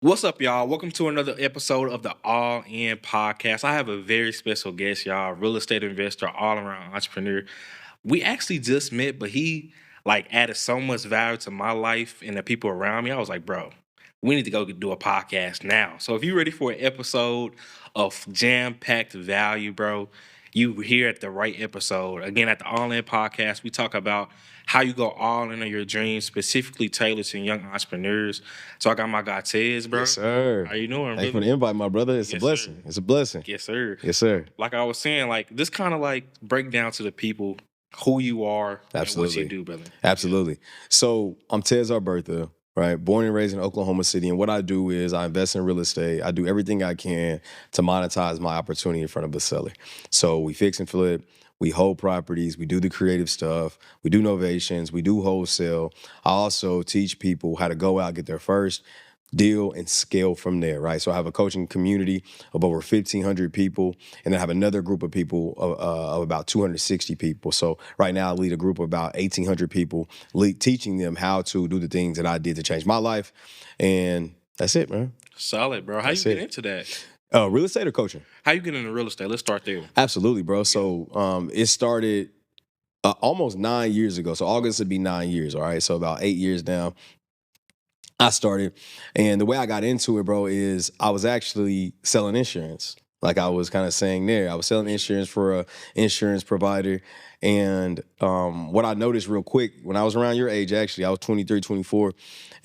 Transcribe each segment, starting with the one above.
What's up, y'all? Welcome to another episode of the All In Podcast. I have a very special guest, y'all, real estate investor, all around entrepreneur. We actually just met, but he added so much value to my life and the people around me. I was like, bro, we need to go do a podcast now. So if you're ready for an episode of jam-packed value, bro, you here at the right episode. Again, at the All In Podcast, we talk about how you go all in on your dreams, specifically tailored to young entrepreneurs. So I got my guy Tez, bro. Yes, sir. How you doing, Thanks for brother? the invite, my brother. It's a Yes, sir. blessing. It's a blessing. Yes, sir. Yes, sir. Like I was saying, this kind of break down to the people who you are and what Absolutely. you do, brother. Absolutely. So I'm Tez Arbertha, right? Born and raised in Oklahoma City. And what I do is I invest in real estate. I do everything I can to monetize my opportunity in front of a seller. So we fix and flip. We hold properties. We do the creative stuff. We do novations. We do wholesale. I also teach people how to go out, get their first deal and scale from there, right? So I have a coaching community of over 1,500 people, and then I have another group of people of about 260 people. So right now I lead a group of about 1,800 people, teaching them how to do the things that I did to change my life. And that's it, man. Solid, bro. How That's you get it. into that? Real estate or coaching? How you get into real estate? Let's start there. Absolutely, bro. So it started almost 9 years ago. So August would be 9 years, all right? So about 8 years now. I started, and the way I got into it, bro, is I was actually selling insurance. Like I was kind of saying there, I was selling insurance for a insurance provider. And what I noticed real quick, when I was around your age, actually, I was 23, 24,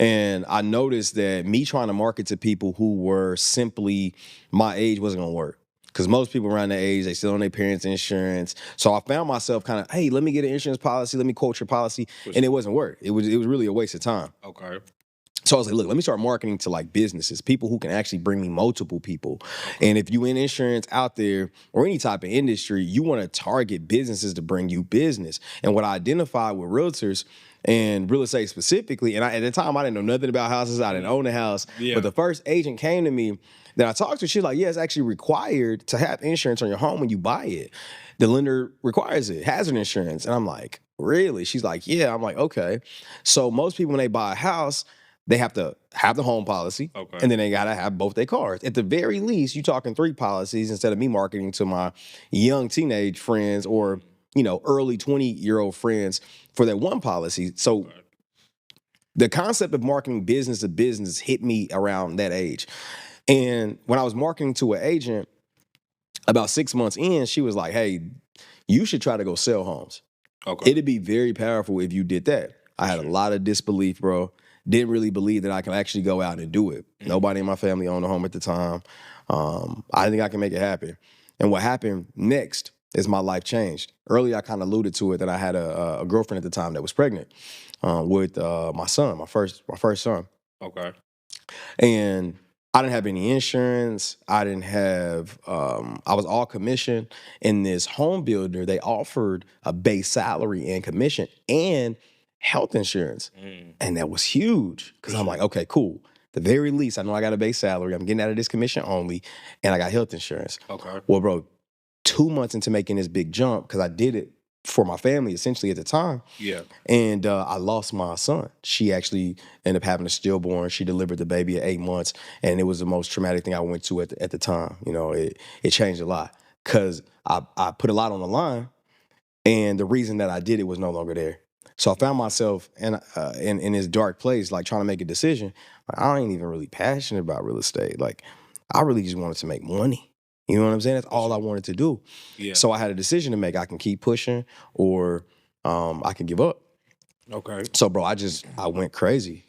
and I noticed that me trying to market to people who were simply my age wasn't gonna work. Because most people around that age, they still on their parents' insurance. So I found myself kind of, hey, let me get an insurance policy, let me quote your policy. And it wasn't work. It was really a waste of time. Okay. So I was like, look, let me start marketing to businesses, people who can actually bring me multiple people. And if you in insurance out there or any type of industry, you want to target businesses to bring you business. And what I identified with realtors and real estate specifically, and at the time I didn't know nothing about houses, I didn't own a house, Yeah. but the first agent came to me that I talked to, she's like, yeah, it's actually required to have insurance on your home when you buy it. The lender requires it, hazard insurance. And I'm like, really? She's like, yeah. I'm like, okay. So most people when they buy a house, they have to have the home policy, Okay. and then they gotta have both their cars. At the very least, you're talking 3 policies instead of me marketing to my young teenage friends or early 20-year-old friends for that one policy. So the concept of marketing business to business hit me around that age. And when I was marketing to an agent, about 6 months in, she was like, "Hey, you should try to go sell homes. Okay. It'd be very powerful if you did that." I had a lot of disbelief, bro. Didn't really believe that I could actually go out and do it. Nobody in my family owned a home at the time. I think I can make it happen. And what happened next is my life changed. Earlier, I kind of alluded to it that I had a girlfriend at the time that was pregnant with my son, my first son. Okay. And I didn't have any insurance. I didn't have, I was all commission. In this home builder, they offered a base salary and commission and health insurance. And that was huge because I'm like, okay, cool. The very least, I know I got a base salary. I'm getting out of this commission only, and I got health insurance. Okay. Well, bro, 2 months into making this big jump, because I did it for my family essentially at the time. Yeah. And I lost my son. She actually ended up having a stillborn. She delivered the baby at 8 months, and it was the most traumatic thing I went to at the time. It changed a lot because I put a lot on the line, and the reason that I did it was no longer there. So I found myself in this dark place, trying to make a decision. I ain't even really passionate about real estate. I really just wanted to make money. You know what I'm saying? That's all I wanted to do. Yeah. So I had a decision to make. I can keep pushing or I can give up. Okay. So, bro, I went crazy.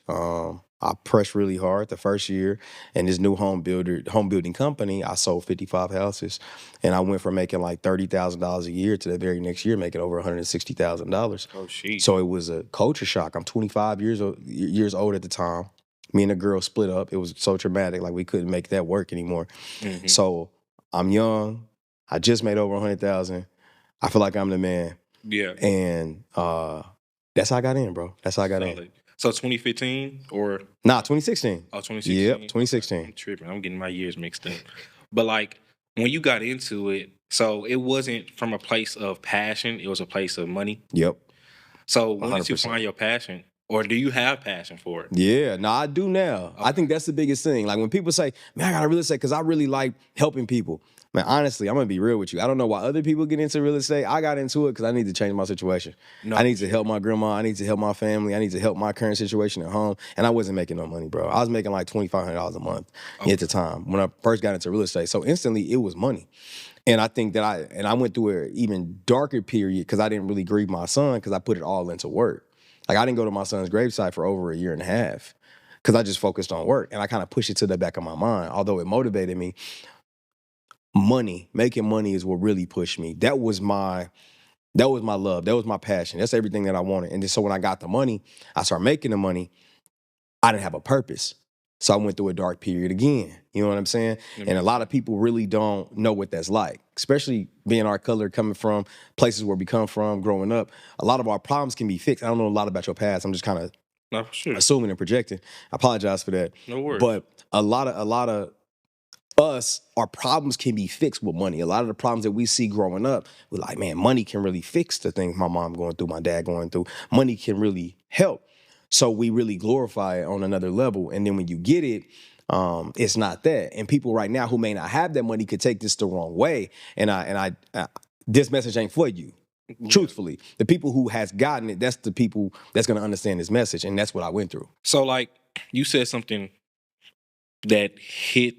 I pressed really hard the first year, and this new home building company, I sold 55 houses, and I went from making like $30,000 a year to the very next year making over $160,000. Oh, shit. So it was a culture shock. I'm 25 years old at the time. Me and the girl split up. It was so traumatic. We couldn't make that work anymore. Mhm. So I'm young. I just made over 100,000. I feel like I'm the man, Yeah. and that's how I got in, bro. That's how I got in. Solid. So 2015 or 2016. 2016? Yep, 2016. I'm tripping. I'm getting my years mixed up. But when you got into it, so it wasn't from a place of passion, it was a place of money. Yep. So when did you 100%. find your passion? Or do you have passion for it? Yeah, no, I do now. I think that's the biggest thing. Like when people say, man, I got to real estate because I really like helping people. Man, honestly, I'm going to be real with you. I don't know why other people get into real estate. I got into it because I need to change my situation. No, I need to help my grandma. I need to help my family. I need to help my current situation at home. And I wasn't making no money, bro. I was making like $2,500 a month at the time when I first got into real estate. So instantly it was money. And I think that I went through an even darker period because I didn't really grieve my son because I put it all into work. Like I didn't go to my son's gravesite for over a year and a half because I just focused on work. And I kind of pushed it to the back of my mind. Although it motivated me, making money is what really pushed me. That was my love. That was my passion. That's everything that I wanted. And then so when I got the money, I started making the money. I didn't have a purpose. So I went through a dark period again. You know what I'm saying? Mm-hmm. And a lot of people really don't know what that's like, especially being our color, coming from places where we come from, growing up. A lot of our problems can be fixed. I don't know a lot about your past. I'm just kind of for sure. assuming and projecting. I apologize for that. No worries. But a lot of us, our problems can be fixed with money. A lot of the problems that we see growing up, we're like, man, money can really fix the things my mom going through, my dad going through. Money can really help. So we really glorify it on another level. And then when you get it, it's not that. And people right now who may not have that money could take this the wrong way. And this message ain't for you. Yeah. Truthfully, the people who has gotten it, that's the people that's going to understand this message. And that's what I went through. So like you said something that hit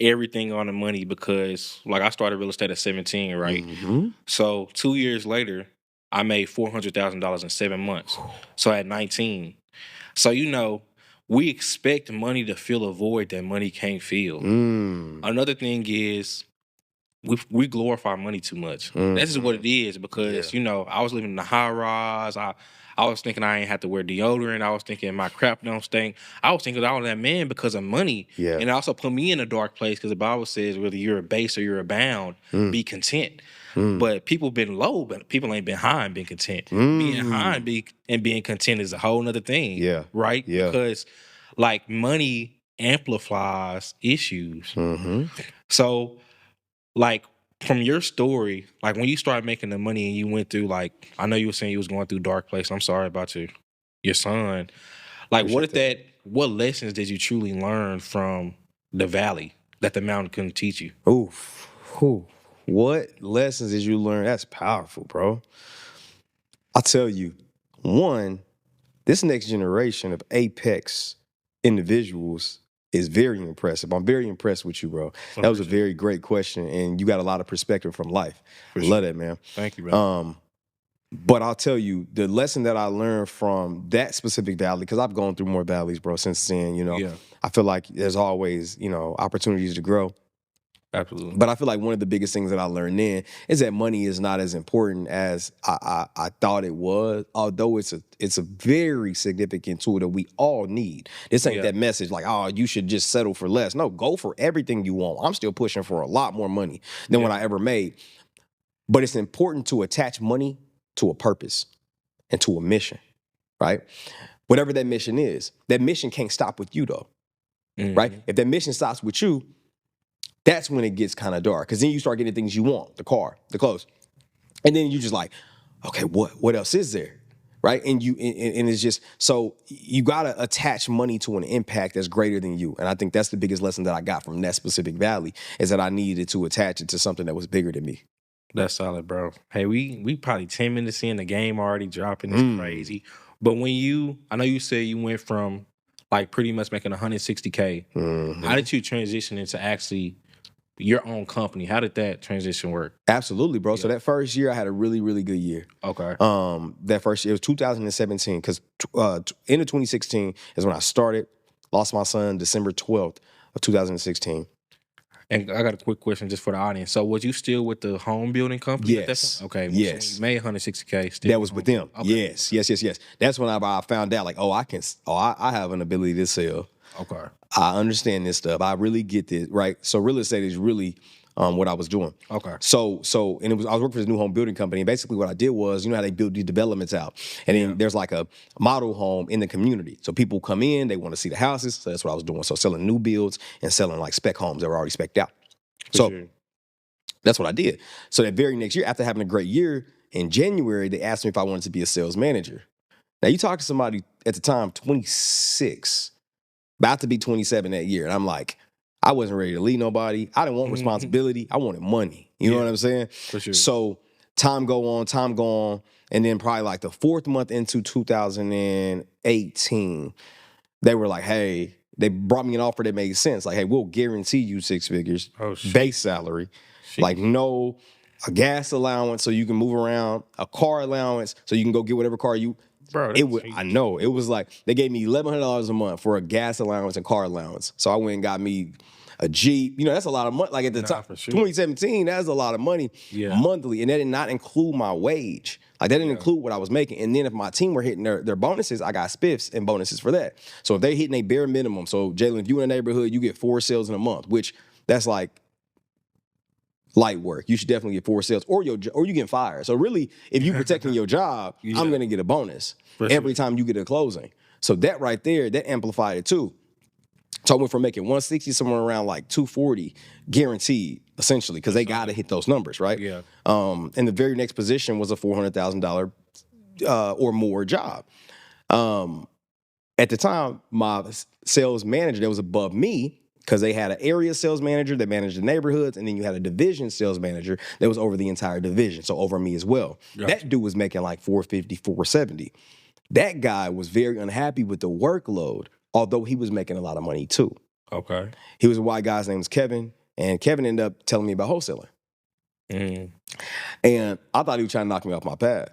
everything on the money because like I started real estate at 17, right? Mm-hmm. So 2 years later, I made $400,000 in 7 months. So at 19. So, we expect money to fill a void that money can't fill. Another thing is we glorify money too much. That's just what it is because, I was living in the high rise. I was thinking I ain't have to wear deodorant. I was thinking my crap don't stink. I was thinking all that, man, because of money. Yeah. And it also put me in a dark place because the Bible says whether you're a base or you're abound, be content. But people been low, but people ain't been high and been content. Being high and being content is a whole nother thing. Yeah. Right? Yeah. Because like money amplifies issues. Mm-hmm. So like from your story, like when you started making the money and you went through like, I know you were saying you was going through dark place. I'm sorry about your son. Like what lessons did you truly learn from the valley that the mountain couldn't teach you? Oof. What lessons did you learn? That's powerful, bro. I'll tell you, one, this next generation of apex individuals is very impressive. I'm very impressed with you, bro. That was a very great question, and you got a lot of perspective from life. Love that, man. Thank you, bro. But I'll tell you, the lesson that I learned from that specific valley, because I've gone through more valleys, bro, since then, I feel like there's always, opportunities to grow. Absolutely. But I feel like one of the biggest things that I learned then is that money is not as important as I thought it was, although it's a very significant tool that we all need. This ain't that message like, oh, you should just settle for less. No, go for everything you want. I'm still pushing for a lot more money than what I ever made. But it's important to attach money to a purpose and to a mission, right? Whatever that mission is, that mission can't stop with you though, right? If that mission stops with you, that's when it gets kind of dark because then you start getting things you want, the car, the clothes. And then you just like, okay, what else is there? Right? And it's just, so you got to attach money to an impact that's greater than you. And I think that's the biggest lesson that I got from that specific valley is that I needed to attach it to something that was bigger than me. That's solid, bro. Hey, we probably 10 minutes in, the game already dropping. It's crazy. But I know you said you went from like pretty much making $160K. How did you transition into actually your own company? How did that transition work? Absolutely, bro. Yeah. So that first year I had a really, really good year. Okay. That first year, it was 2017 because end of 2016 is when I started, lost my son December 12th of 2016. And I got a quick question just for the audience. So was you still with the home building company? Yes. Okay. Yes. So you made $160K still. That was with them. Okay. Yes. That's when I found out like, I have an ability to sell. Okay. I understand this stuff. I really get this, right? So real estate is really what I was doing. Okay. So I was working for this new home building company. And basically what I did was, how they build these developments out. And then there's like a model home in the community. So people come in, they want to see the houses. So that's what I was doing. So selling new builds and selling like spec homes that were already spec'd out. That's what I did. So that very next year, after having a great year, in January, they asked me if I wanted to be a sales manager. Now you talk to somebody at the time, 26, about to be 27 that year, and I'm like, I wasn't ready to lead nobody. I didn't want responsibility. I wanted money. You know what I'm saying? For sure. So time go on, and then probably like the 4th month into 2018, they were like, hey, they brought me an offer that made sense. Like, hey, we'll guarantee you 6 figures, base salary, like no a gas allowance so you can move around, a car allowance so you can go get whatever car you. Bro, I know it was like they gave me $1,100 a month for a gas allowance and car allowance. So I went and got me a Jeep. You know, that's a lot of money. Like at the time, 2017, that's a lot of money monthly, and that did not include my wage. Like that didn't include what I was making. And then if my team were hitting their bonuses, I got spiffs and bonuses for that. So if they're hitting a bare minimum, so Jalen, if you in a neighborhood, you get 4 sales in a month, which that's like light work. You should definitely get 4 sales, or you getting fired. So really, if you protecting your job, I'm gonna get a bonus every time you get a closing. So that right there, that amplified it too. So I went from making 160 somewhere around like 240 guaranteed, essentially, because they got to hit those numbers, right? Yeah. And the very next position was a $400,000 or more job. At the time, my sales manager that was above me, because they had an area sales manager that managed the neighborhoods, and then you had a division sales manager that was over the entire division, so over me as well. Gotcha. That dude was making like 450, 470. That guy was very unhappy with the workload, although he was making a lot of money too. Okay. He was a white guy's name was Kevin, and Kevin ended up telling me about wholesaling. And I thought he was trying to knock me off my path.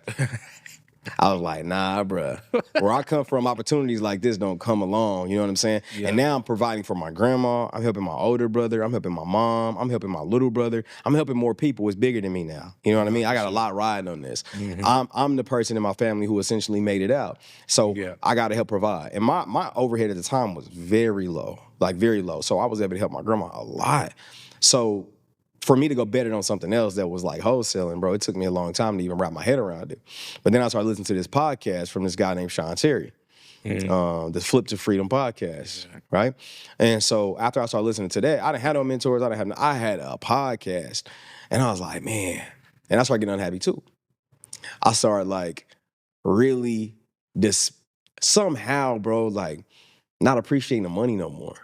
I was like, nah, bruh. Where I come from, opportunities like this don't come along. You know what I'm saying? Yeah. And now I'm providing for my grandma. I'm helping my older brother. I'm helping my mom. I'm helping my little brother. I'm helping more people. It's bigger than me now. You know what I mean? I got a lot riding on this. I'm the person in my family who essentially made it out. So I got to help provide. And my overhead at the time was very low, like very low. So I was able to help my grandma a lot. So for me to go bet it on something else that was like wholesaling, bro, it took me a long time to even wrap my head around it. But then I started listening to this podcast from this guy named Sean Terry, the Flip to Freedom podcast, right? And so after I started listening to that, I didn't have no mentors. I had a podcast, and I was like, man, and I started getting unhappy too. I started like really somehow, bro, like not appreciating the money no more.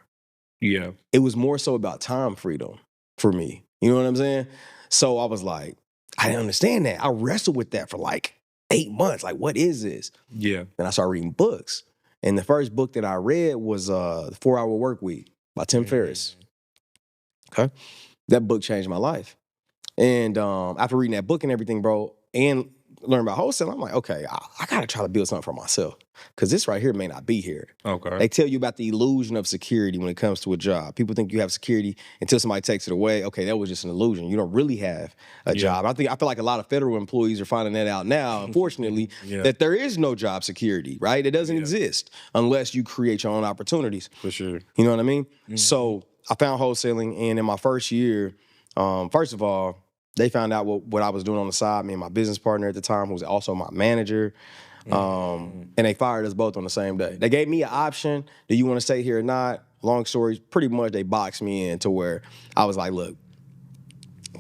Yeah. It was more so about time freedom for me. You know what I'm saying? So I was like, I didn't understand that. I wrestled with that for like 8 months. Like, what is this? Yeah. Then I started reading books. And the first book that I read was The 4-Hour Work Week by Tim Ferriss. Okay? That book changed my life. And after reading that book and everything, bro, and learning about wholesaling, I'm like, okay, I got to try to build something for myself. Because this right here may not be here. Okay. They tell you about the illusion of security when it comes to a job. People think you have security until somebody takes it away. Okay, that was just an illusion. You don't really have a job. I feel like a lot of federal employees are finding that out now, unfortunately, that there is no job security, right? It doesn't exist unless you create your own opportunities. For sure. You know what I mean? So I found wholesaling, and in my first year, first of all, they found out what I was doing on the side, me and my business partner at the time, who was also my manager. And they fired us both on the same day. They gave me an option. Do you want to stay here or not? Long story, pretty much they boxed me in to where I was like, look,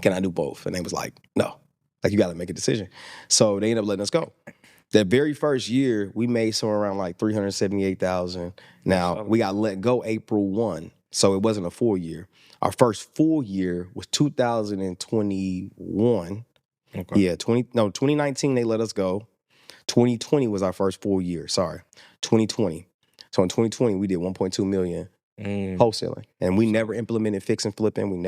can I do both? And they was like, no. Like, you got to make a decision. So they ended up letting us go. That very first year, we made somewhere around like $378,000. Now, we got let go April 1. So it wasn't a full year. Our first full year was 2021. Okay. Yeah, 2019 they let us go. 2020 was our first full year. 2020. So in 2020 we did 1.2 million wholesaling, and we never implemented fix and flipping. We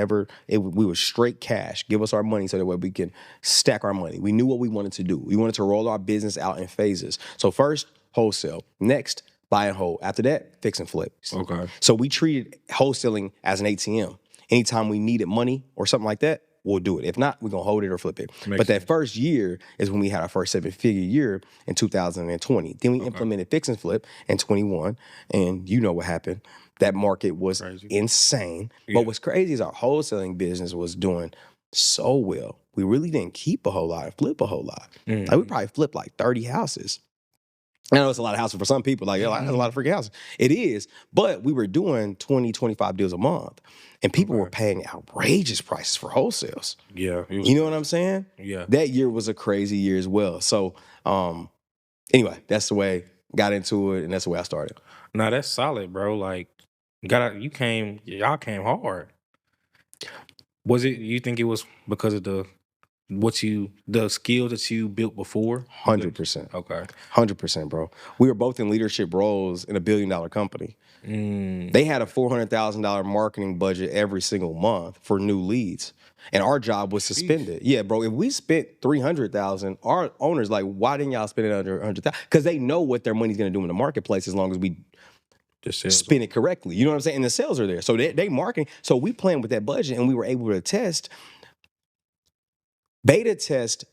were straight cash. Give us our money so that way we can stack our money. We knew what we wanted to do. We wanted to roll our business out in phases. So first wholesale, next buy and hold. After that, fix and flip. Okay. So we treated wholesaling as an ATM. Anytime we needed money or something like that, we'll do it. If not, we're going to hold it or flip it. But that first year is when we had our first 7-figure year in 2020. Then we implemented fix and flip in 21. And you know what happened. That market was insane. Yeah. But what's crazy is our wholesaling business was doing so well. We really didn't keep a whole lot and flip a whole lot. Like, we probably flipped like 30 houses. I know it's a lot of houses for some people. Like, that's a lot of freaking houses. It is. But we were doing 20, 25 deals a month. And people were paying outrageous prices for wholesales. Yeah. You know what I'm saying? Yeah. That year was a crazy year as well. So Anyway, that's the way got into it, and that's the way I started. Now that's solid, bro. Like, y'all came hard. Was it? You think it was because of the skills that you built before? 100%. Okay. 100%, bro. We were both in leadership roles in a $1 billion company. Mm. They had a $400,000 marketing budget every single month for new leads. And our job was to spend it. Yeah, bro. If we spent $300,000, our owners like, why didn't y'all spend it under 100,000? Because they know what their money's going to do in the marketplace as long as we spin it correctly. You know what I'm saying? And the sales are there, so they marketing. So we planned with that budget, and we were able to beta test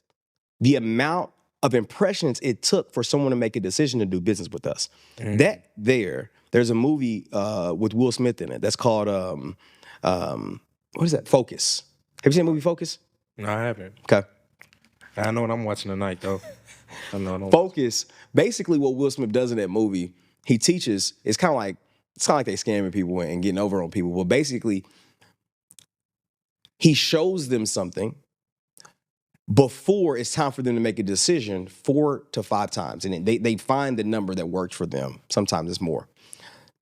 the amount of impressions it took for someone to make a decision to do business with us. There's a movie with Will Smith in it that's called what is that? Focus. Have you seen the movie Focus? No, I haven't. Okay. I know what I'm watching tonight, though. I know. Focus. Basically, what Will Smith does in that movie, he teaches. It's kind of like they scamming people and getting over on people. But basically, he shows them something before it's time for them to make a decision 4 to 5 times. And they find the number that works for them. Sometimes it's more.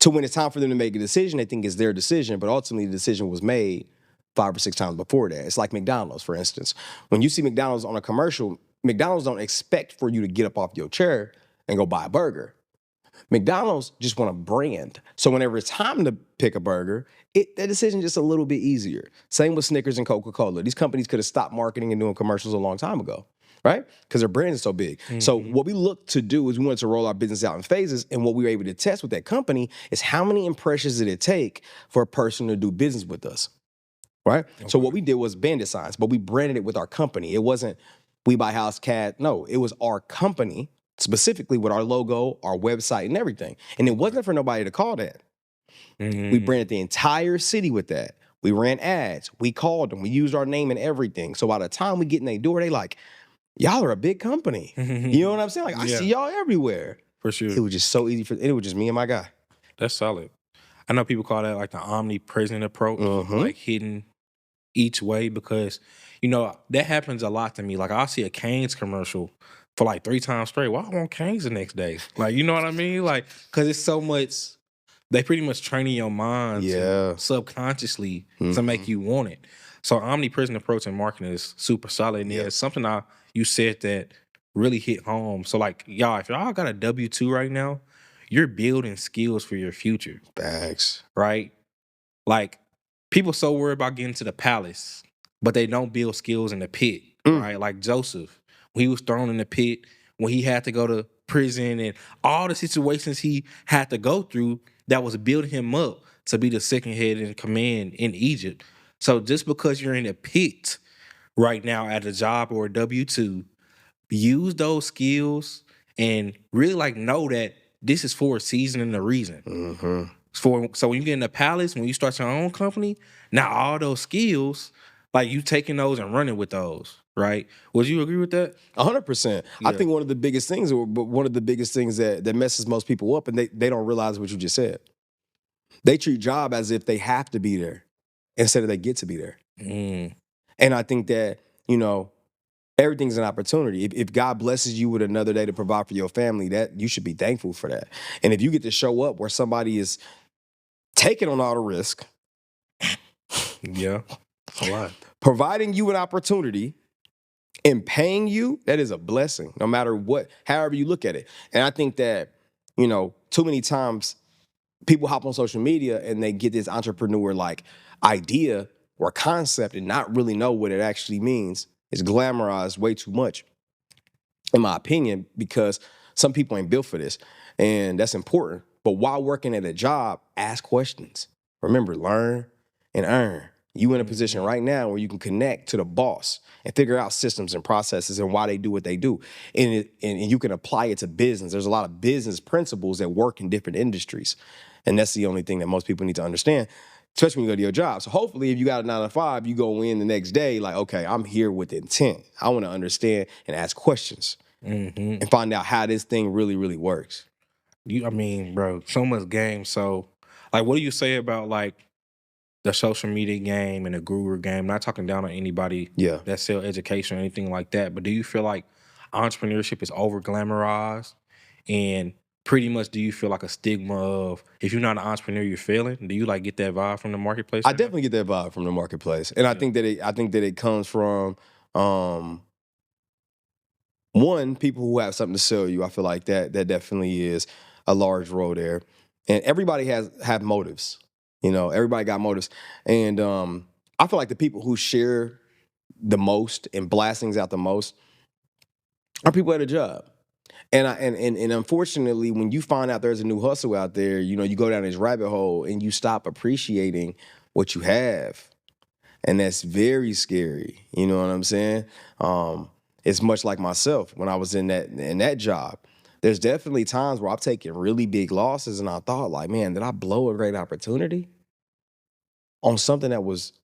To when it's time for them to make a decision, they think it's their decision, but ultimately the decision was made 5 or 6 times before that. It's like McDonald's, for instance. When you see McDonald's on a commercial, McDonald's don't expect for you to get up off your chair and go buy a burger. McDonald's just want a brand. So whenever it's time to pick a burger, that decision just a little bit easier. Same with Snickers and Coca-Cola. These companies could have stopped marketing and doing commercials a long time ago, right? Because their brand is so big. Mm-hmm. So what we look to do is we wanted to roll our business out in phases, and what we were able to test with that company is how many impressions did it take for a person to do business with us, right? Okay. So what we did was bandit signs, but we branded it with our company. It wasn't We Buy House Cat. No, it was our company, specifically with our logo, our website, and everything. And it wasn't for nobody to call that. Mm-hmm. We branded the entire city with that. We ran ads. We called them. We used our name and everything. So by the time we get in their door, they like, y'all are a big company. You know what I'm saying? Like, I see y'all everywhere. For sure. It was just so easy it was just me and my guy. That's solid. I know people call that like the omnipresent approach, like hidden each way, because, that happens a lot to me. Like, I'll see a Cane's commercial for like 3 times straight. Well, I want Cane's the next day. Like, you know what I mean? Like, because it's so much, they pretty much training your mind subconsciously to make you want it. So omnipresent approach in marketing is super solid. And it's something you said that really hit home. So like, y'all, if y'all got a W-2 right now, you're building skills for your future. Facts. Right? Like, people so worried about getting to the palace, but they don't build skills in the pit, right? Like Joseph, when he was thrown in the pit, when he had to go to prison and all the situations he had to go through that was building him up to be the second head in command in Egypt. So just because you're in a pit right now at a job or a W-2, use those skills and really like know that this is for a season and a reason. Mm-hmm. So when you get in the palace, when you start your own company, now all those skills, like you taking those and running with those, right? Would you agree with that? 100%. Yeah. I think one of the biggest things that messes most people up, and they don't realize what you just said. They treat job as if they have to be there instead of they get to be there. Mm. And I think that, everything's an opportunity. If God blesses you with another day to provide for your family, that you should be thankful for that. And if you get to show up where somebody is taking on all the risk, a lot, providing you an opportunity and paying you, that is a blessing, no matter however you look at it. And I think that, too many times people hop on social media and they get this entrepreneur like idea or concept and not really know what it actually means. It's glamorized way too much, in my opinion, because some people ain't built for this. And that's important. But while working at a job, ask questions. Remember, learn and earn. You in a position right now where you can connect to the boss and figure out systems and processes and why they do what they do. And you can apply it to business. There's a lot of business principles that work in different industries. And that's the only thing that most people need to understand, especially when you go to your job. So hopefully if you got a 9 to 5, you go in the next day like, okay, I'm here with intent. I want to understand and ask questions and find out how this thing really, really works. Bro, so much game. So like, what do you say about like the social media game and the guru game? Not talking down on anybody that sell education or anything like that, but do you feel like entrepreneurship is over glamorized And pretty much, do you feel like a stigma of if you're not an entrepreneur, you're failing? Do you like get that vibe from the marketplace? I Right now? definitely get that vibe from the marketplace, and I think that it comes from one, people who have something to sell you. I feel like that definitely is a large role there, and everybody have motives. You know, everybody got motives, and I feel like the people who share the most and blastings out the most are people at a job. And unfortunately, when you find out there's a new hustle out there, you know, you go down this rabbit hole and you stop appreciating what you have. And that's very scary. You know what I'm saying? It's much like myself when I was in that job. There's definitely times where I've taken really big losses and I thought, like, man, did I blow a great opportunity on something that was,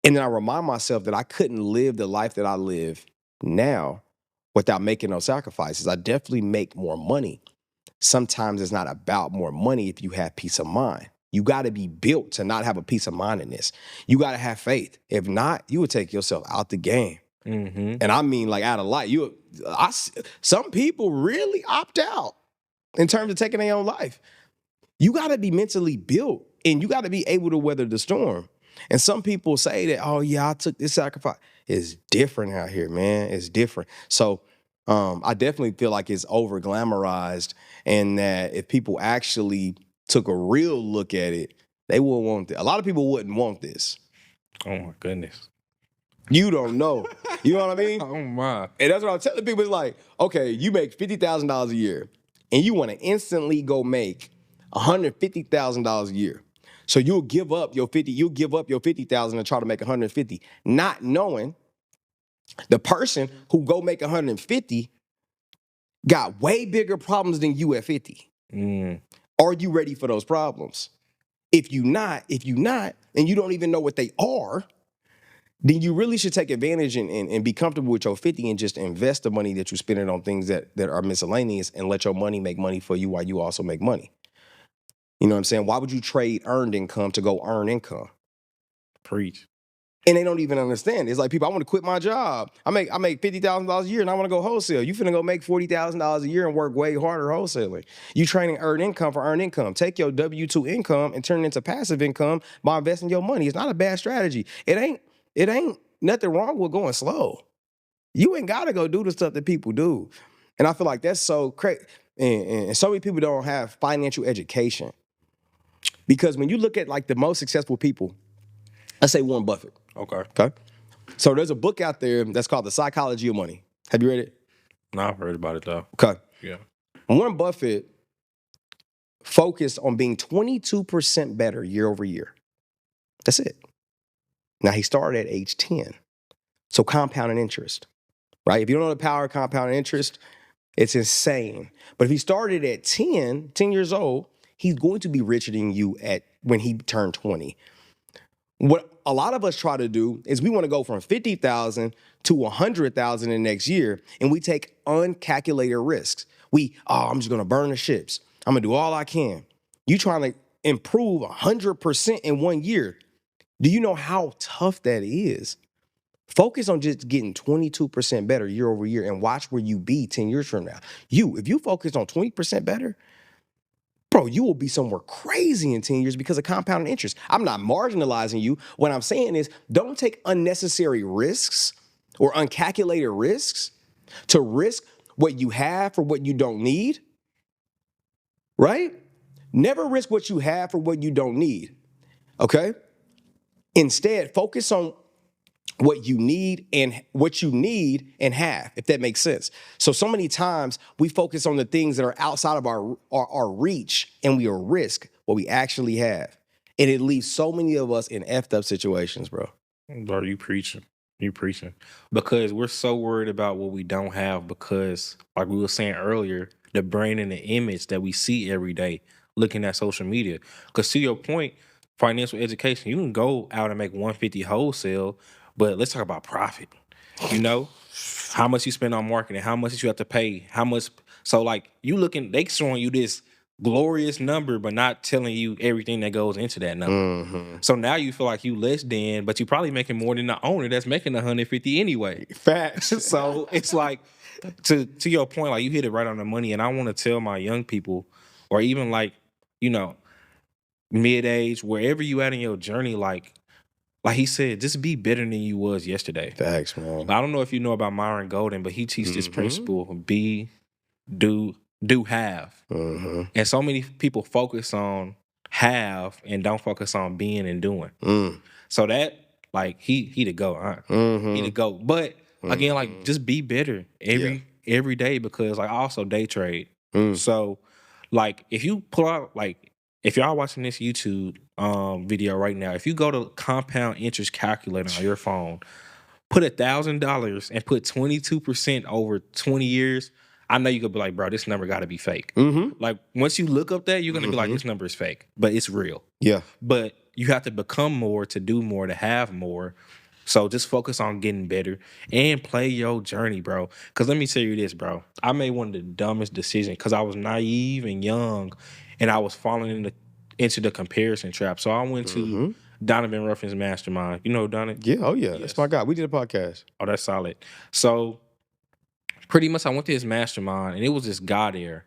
and then I remind myself that I couldn't live the life that I live now without making those sacrifices. I definitely make more money. Sometimes it's not about more money if you have peace of mind. You got to be built to not have a peace of mind in this. You got to have faith. If not, you would take yourself out the game. Mm-hmm. And I mean, like, out of life. Some people really opt out in terms of taking their own life. You got to be mentally built and you got to be able to weather the storm. And some people say that, oh, yeah, I took this sacrifice. It's different out here, man. It's different. So I definitely feel like it's over glamorized, and that if people actually took a real look at it, they wouldn't want it. A lot of people wouldn't want this. Oh my goodness. You don't know. You know what I mean? Oh my. And that's what I'm telling people. It's like, okay, you make $50,000 a year and you want to instantly go make $150,000 a year. So you'll give up your 50,000 and try to make 150, not knowing the person who go make 150 got way bigger problems than you at 50. Are you ready for those problems? If you not, and you don't even know what they are, then you really should take advantage and be comfortable with your 50 and just invest the money that you're spending on things that are miscellaneous and let your money make money for you while you also make money. You know what I'm saying? Why would you trade earned income to go earn income? Preach. And they don't even understand. It's like, people, I want to quit my job. I make $50,000 a year and I want to go wholesale. You finna go make $40,000 a year and work way harder wholesaling. You training earned income for earned income. Take your W-2 income and turn it into passive income by investing your money. It's not a bad strategy. It ain't nothing wrong with going slow. You ain't got to go do the stuff that people do. And I feel like that's so crazy. And so many people don't have financial education. Because when you look at like the most successful people, let's say Warren Buffett. Okay. So there's a book out there that's called The Psychology of Money. Have you read it? No, I've heard about it though. Okay. Yeah. Warren Buffett focused on being 22% better year over year. That's it. Now, he started at age 10. So compounding interest, right? If you don't know the power of compounding interest, it's insane. But if he started at 10 years old, he's going to be richer than you when he turned 20. What a lot of us try to do is we want to go from 50,000 to 100,000 in the next year, and we take uncalculated risks. I'm just going to burn the ships. I'm going to do all I can. You trying to improve 100% in 1 year. Do you know how tough that is? Focus on just getting 22% better year over year and watch where you be 10 years from now. If you focus on 20% better, bro, you will be somewhere crazy in 10 years because of compounding interest. I'm not marginalizing you. What I'm saying is, don't take unnecessary risks or uncalculated risks to risk what you have for what you don't need, right? Never risk what you have for what you don't need, okay? Instead, focus on what you need and have, if that makes sense. So many times we focus on the things that are outside of our reach, and we risk what we actually have. And it leaves so many of us in effed up situations, bro. Bro, you preaching. Because we're so worried about what we don't have, because like we were saying earlier, the brain and the image that we see every day looking at social media. Because to your point, financial education, you can go out and make 150 wholesale, but let's talk about profit. You know, how much you spend on marketing, how much you have to pay, how much. So like they showing you this glorious number, but not telling you everything that goes into that number. Mm-hmm. So now you feel like you less than, but you probably making more than the owner that's making 150 anyway. Facts. So it's like to your point, like you hit it right on the money. And I want to tell my young people, or even like, you know, mid age, wherever you at in your journey, like he said, just be better than you was yesterday. Facts, man. I don't know if you know about Myron Golden, but he teaches this Mhm. principle: be, do, have. Mm-hmm. And so many people focus on have and don't focus on being and doing. Mm. So that, like, he the go, Mm-hmm. he the go. But again, like, Mhm. just be better every day, because like I also day trade. Mm. So like if you pull out, like, if y'all watching this YouTube video right now, if you go to compound interest calculator on your phone, put $1,000 and put 22% over 20 years, I know you could be like, bro, this number got to be fake. Mm-hmm. Like once you look up that, you're gonna be like, Mhm. this number is fake, but it's real. Yeah. But you have to become more, to do more, to have more. So just focus on getting better and play your journey, bro. Because let me tell you this, bro. I made one of the dumbest decisions because I was naive and young, and I was falling into the comparison trap. So I went to Mhm. Donovan Ruffin's mastermind. You know Donovan? Yeah. Oh yeah. Yes. That's my guy. We did a podcast. Oh, that's solid. So pretty much I went to his mastermind, and it was this guy there.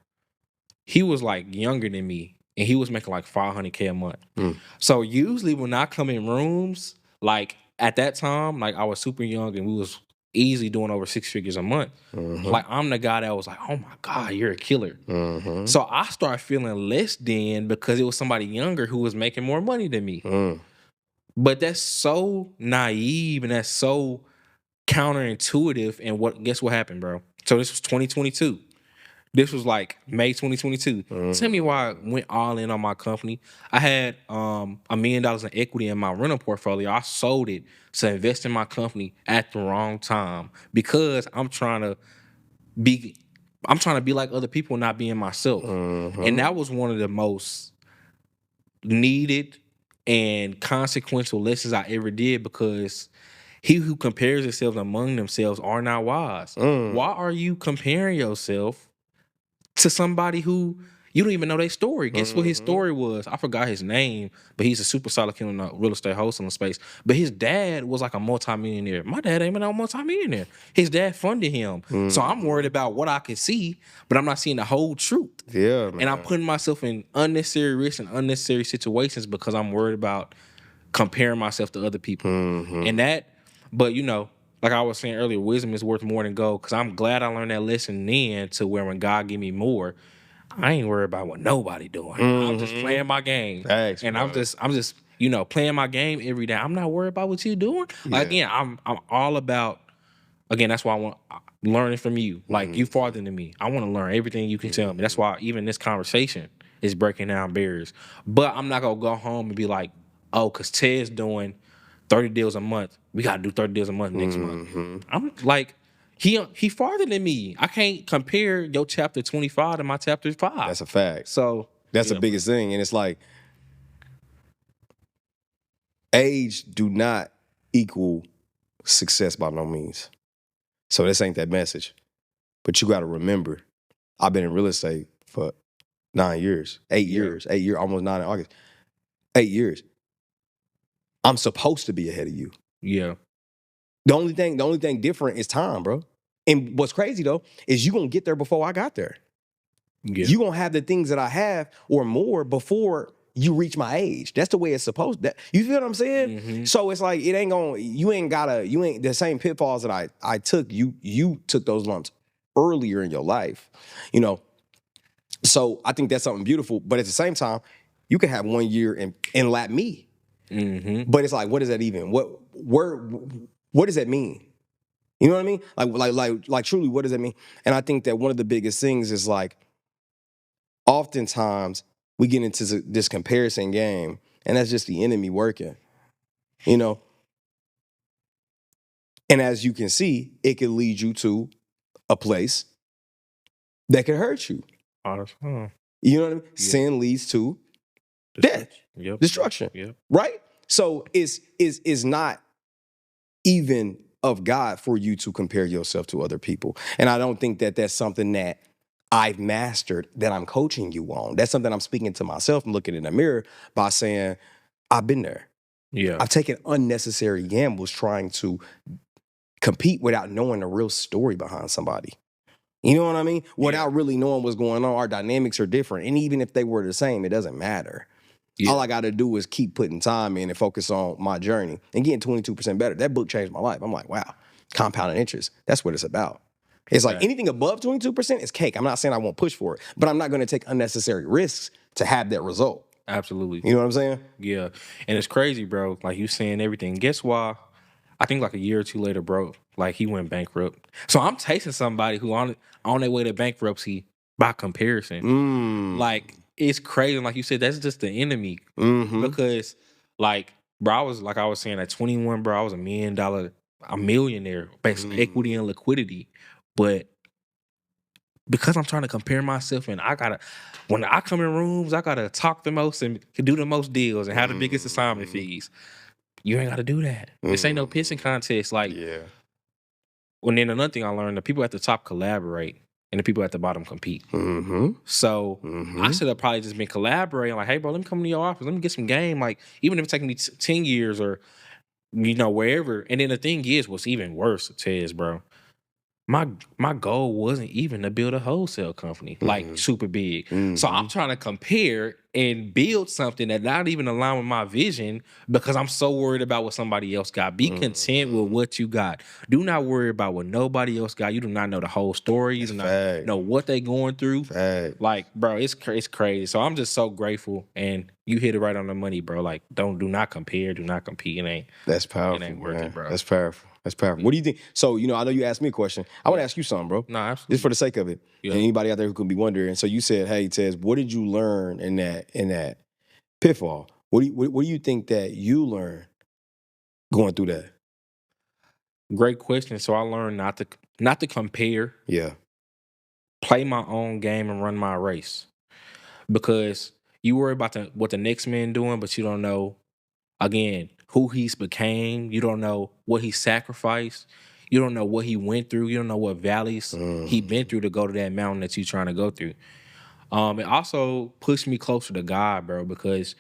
He was like younger than me, and he was making like $500K a month. Mm. So usually when I come in rooms, like at that time, like I was super young and we was easily doing over 6 figures a month. Mhm. Like I'm the guy that was like, oh my God, you're a killer. Mhm. So I started feeling less than because it was somebody younger who was making more money than me. Mm. But that's so naive and that's so counterintuitive. And guess what happened, bro? So this was 2022. This was like May 2022. Tell me why I went all in on my company. I had $1 million in equity in my rental portfolio. I sold it to invest in my company at the wrong time because I'm trying to be like other people, not being myself. Mhm. And that was one of the most needed and consequential lessons I ever did, because he who compares himself among themselves are not wise. Mm. Why are you comparing yourself to somebody who you don't even know their story? Guess what his story was? I forgot his name, but he's a super solid killer in the real estate wholesaling space. But his dad was like a multimillionaire. My dad ain't even a multimillionaire. His dad funded him. So I'm worried about what I can see, but I'm not seeing the whole truth. Yeah, man. And I'm putting myself in unnecessary risks and unnecessary situations because I'm worried about comparing myself to other people. And that, but you know, like I was saying earlier, wisdom is worth more than gold. Because I'm glad I learned that lesson then, to where when God give me more, I ain't worried about what nobody doing. I'm just playing my game. Thanks, And bro. I'm just, you know, playing my game every day. I'm not worried about what you doing. Like again, I'm all about, again, that's why I want learning from you. Like you farther than me. I want to learn everything you can tell me. That's why even this conversation is breaking down barriers. But I'm not gonna go home and be like, oh, cause Ted's doing 30 deals a month. We gotta do 30 deals a month next month. I'm like, he farther than me. I can't compare your chapter 25 to my chapter 5. That's a fact. So That's yeah, the biggest thing. And it's like age do not equal success by no means. So this ain't that message. But you got to remember, I've been in real estate for 9 years, 8 Yeah. years, 8 years, almost 9 in August. 8 years. I'm supposed to be ahead of you. Yeah. The only thing different is time, bro. And what's crazy though is you gonna get there before I got there. Yeah. You gonna have the things that I have or more before you reach my age. That's the way it's supposed to. You feel what I'm saying? Mhm. So it's like it ain't gonna. You ain't the same pitfalls that I took. You took those lumps earlier in your life. You know. So I think that's something beautiful. But at the same time, you can have 1 year and lap me. Mhm. But it's like, what does that even? What does that mean? You know what I mean? Like truly, what does that mean? And I think that one of the biggest things is like, oftentimes we get into this comparison game, and that's just the enemy working, you know? And as you can see, it could lead you to a place that could hurt you. Awesome. You know what I mean? Yeah. Sin leads to death, Yep. destruction, Yep. right? So it's not even of God for you to compare yourself to other people. And I don't think that that's something that I've mastered that I'm coaching you on. That's something I'm speaking to myself and looking in the mirror by saying, I've been there. Yeah. I've taken unnecessary gambles trying to compete without knowing the real story behind somebody. You know what I mean? Without really knowing what's going on, our dynamics are different. And even if they were the same, it doesn't matter. Yeah. All I got to do is keep putting time in and focus on my journey and getting 22% better. That book changed my life. I'm like, wow, compounding interest. That's what it's about. It's like anything above 22% is cake. I'm not saying I won't push for it, but I'm not going to take unnecessary risks to have that result. Absolutely. You know what I'm saying? Yeah. And it's crazy, bro. Like, you saying everything. Guess why? I think like a year or two later, bro, like he went bankrupt. So I'm chasing somebody who on their way to bankruptcy by comparison. Like, it's crazy. Like you said, that's just the enemy. Because, like, bro, I was saying at 21, bro, I was a millionaire, based on equity and liquidity. But because I'm trying to compare myself, and when I come in rooms, I gotta talk the most and do the most deals and have the biggest assignment fees. You ain't gotta do that. This ain't no pissing contest. Like, and then another thing I learned, the people at the top collaborate and the people at the bottom compete. So I should have probably just been collaborating. Like, hey, bro, let me come to your office. Let me get some game. Like, even if it takes me 10 years or, wherever. And then the thing is, what's even worse, Tez, bro, my goal wasn't even to build a wholesale company, like super big. So I'm trying to compare and build something that not even align with my vision because I'm so worried about what somebody else got. Be content with what you got. Do not worry about what nobody else got. You do not know the whole story. You do not know what they going through. Like, bro, it's crazy. So I'm just so grateful, and you hit it right on the money, bro. Like, do not compare, do not compete. It ain't. That's powerful. It ain't worth it, bro. That's powerful. That's powerful. What do you think? So, I know you asked me a question. I want to ask you something, bro. No, absolutely. Just for the sake of it. And anybody out there who could be wondering. So you said, hey, Tez, what did you learn in that pitfall? What do you think that you learned going through that? Great question. So I learned not to compare. Yeah. Play my own game and run my race. Because you worry about what the next man doing, but you don't know, again, who he's became. You don't know what he sacrificed. You don't know what he went through. You don't know what valleys he been through to go to that mountain that you're trying to go through. It also pushed me closer to God, bro, because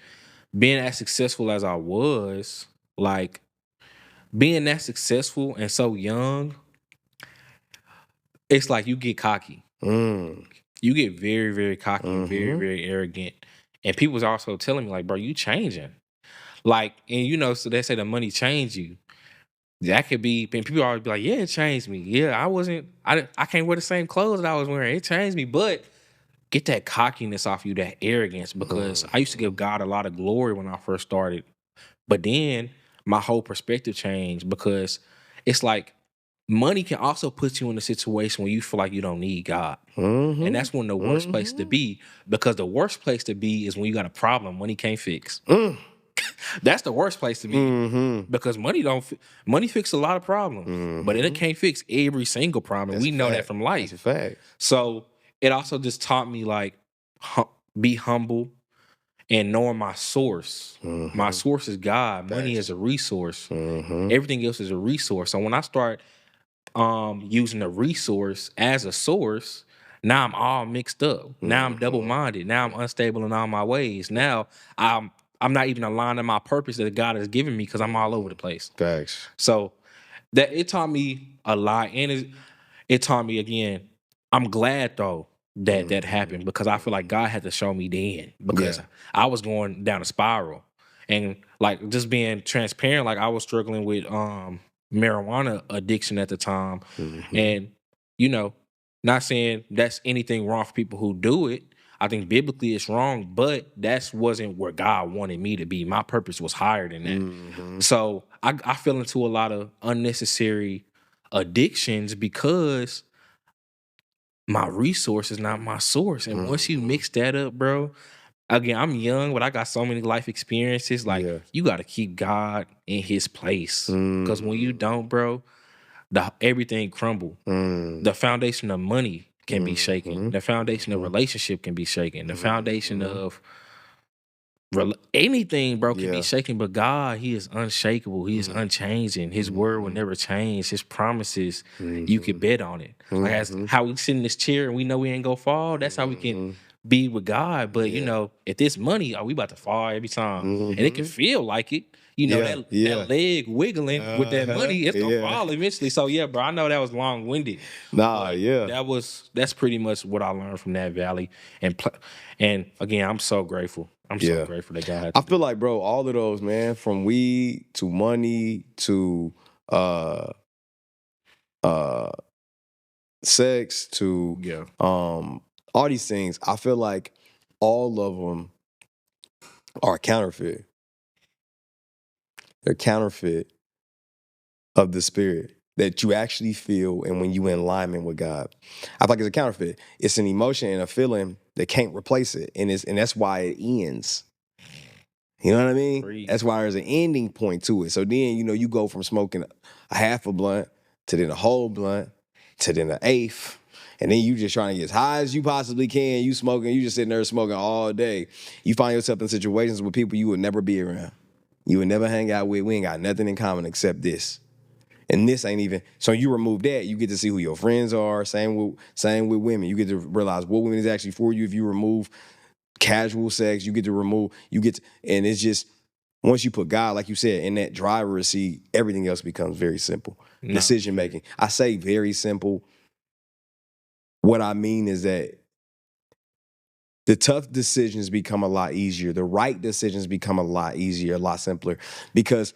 being as successful as I was, like, being that successful and so young, it's like you get cocky. You get very, very cocky and very, very arrogant. And people was also telling me, like, bro, you changing. Like, and so they say the money changed you. That could be, and people always be like, yeah, it changed me. Yeah, I can't wear the same clothes that I was wearing. It changed me. But get that cockiness off you, that arrogance, because I used to give God a lot of glory when I first started. But then my whole perspective changed because it's like money can also put you in a situation where you feel like you don't need God. And that's one of the worst places to be, because the worst place to be is when you got a problem money can't fix. That's the worst place to be because money fix a lot of problems, but it can't fix every single problem. We know that from life. That's a fact. So it also just taught me, like, be humble and knowing my source. My source is God. Money is a resource. Everything else is a resource. So when I start using the resource as a source, now I'm all mixed up. Now I'm double-minded. Now I'm unstable in all my ways. Now I'm not even aligning my purpose that God has given me because I'm all over the place. Facts. So that it taught me a lot, and it taught me again. I'm glad though that happened, because I feel like God had to show me then, because I was going down a spiral, and, like, just being transparent, like, I was struggling with marijuana addiction at the time, and not saying that's anything wrong for people who do it. I think biblically it's wrong, but that wasn't where God wanted me to be. My purpose was higher than that. So I fell into a lot of unnecessary addictions because my resource is not my source. And once you mix that up, bro, again, I'm young, but I got so many life experiences. Like, you got to keep God in his place. Because when you don't, bro, everything crumble. The foundation of money can be shaken. The foundation of relationship can be shaken. The foundation of Anything, bro, can be Yeah. shaken, but God, He is unshakable. He is unchanging. His word will never change. His promises, you can bet on it. Like as how we sit in this chair and we know we ain't gonna fall. That's how we can be with God. But Yeah. if this money, we about to fall every time, and it can feel like it. Yeah. That leg wiggling with that money, it's gonna Yeah. fall eventually. So yeah, bro, I know that was long winded, Nah, but yeah. that's pretty much what I learned from that valley. And again, I'm so grateful. I'm so Yeah. grateful that God had I to do feel like, bro, all of those, man, from weed to money to uh uh sex to it. Yeah. all these things, I feel like all of them are counterfeit. They're counterfeit of the spirit that you actually feel and when you in alignment with God. I feel like it's a counterfeit. It's an emotion and a feeling that can't replace it. And that's why it ends. You know what I mean? Free. That's why there's an ending point to it. So then, you go from smoking a half a blunt to then a whole blunt to then an eighth. And then you just trying to get as high as you possibly can. You smoking, you just sitting there smoking all day. You find yourself in situations with people you would never be around. You would never hang out with. We ain't got nothing in common except this. And this ain't even, so you remove that, you get to see who your friends are. Same with women. You get to realize what women is actually for you if you remove casual sex. And it's just, once you put God, like you said, in that driver's seat, everything else becomes very simple. No. Decision making. I say very simple. What I mean is that the tough decisions become a lot easier. The right decisions become a lot easier, a lot simpler. Because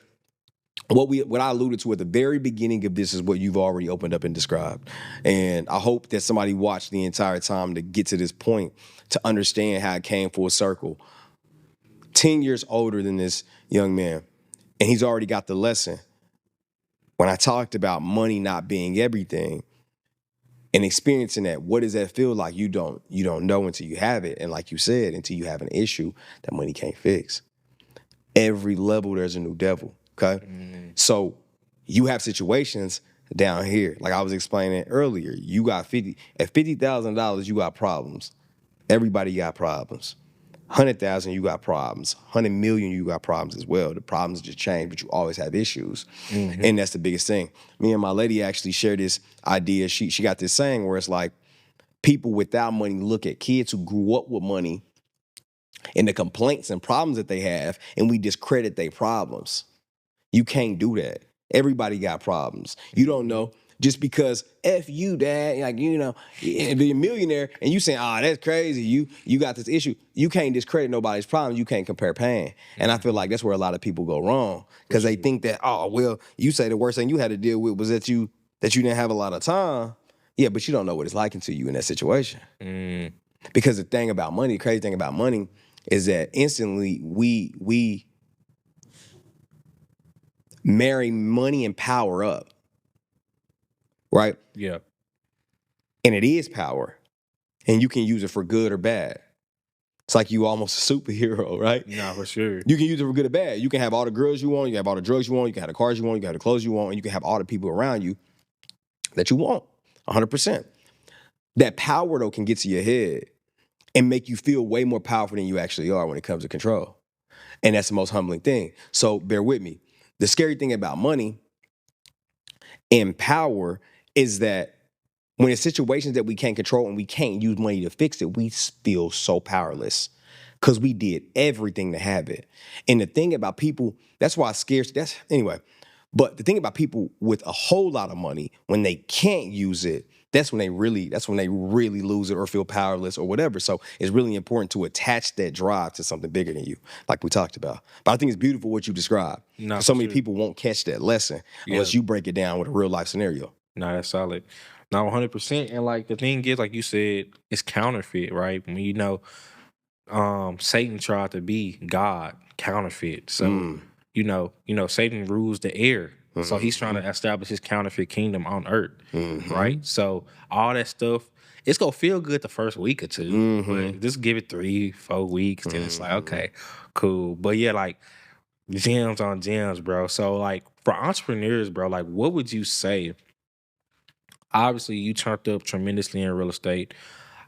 what I alluded to at the very beginning of this is what you've already opened up and described. And I hope that somebody watched the entire time to get to this point to understand how it came full circle. 10 years older than this young man, and he's already got the lesson. When I talked about money not being everything and experiencing that, what does that feel like? You don't know until you have it. And like you said, until you have an issue that money can't fix. Every level there's a new devil. Okay. So you have situations down here. Like I was explaining earlier, you got at $50,000, you got problems. Everybody got problems. 100,000, you got problems. 100 million, you got problems as well. The problems just change, but you always have issues. And that's the biggest thing. Me and my lady actually share this idea. She got this saying where it's like people without money look at kids who grew up with money and the complaints and problems that they have, and we discredit their problems. You can't do that. Everybody got problems. You don't know just because F you, dad, like, be a millionaire and you saying, that's crazy. You got this issue. You can't discredit nobody's problem. You can't compare pain. And I feel like that's where a lot of people go wrong because they think that, you say the worst thing you had to deal with was that you didn't have a lot of time. Yeah, but you don't know what it's like until you in that situation. Because the crazy thing about money is that instantly we marry money and power up, right? Yeah. And it is power, and you can use it for good or bad. It's like you almost a superhero, right? No, for sure. You can use it for good or bad. You can have all the girls you want, you can have all the drugs you want, you can have the cars you want, you can have the clothes you want, and you can have all the people around you that you want, 100%. That power, though, can get to your head and make you feel way more powerful than you actually are when it comes to control. And that's the most humbling thing. So bear with me. The scary thing about money and power is that when it's situations that we can't control and we can't use money to fix it, we feel so powerless because we did everything to have it. And the thing about people, that's why anyway. But the thing about people with a whole lot of money, when they can't use it, that's when they really lose it or feel powerless or whatever. So it's really important to attach that drive to something bigger than you, like we talked about. But I think it's beautiful what you described. No, So for many sure. people won't catch that lesson unless you break it down with a real life scenario. No, that's solid. No, 100%. And like the thing is, like you said, it's counterfeit, right? When Satan tried to be God, counterfeit. So Satan rules the air. So he's trying to establish his counterfeit kingdom on earth, right? So all that stuff, it's gonna feel good the first week or two, but just give it 3-4 weeks, then it's like, okay, cool. But yeah, like gems on gems, bro. So like for entrepreneurs, bro, like what would you say? Obviously, you turned up tremendously in real estate.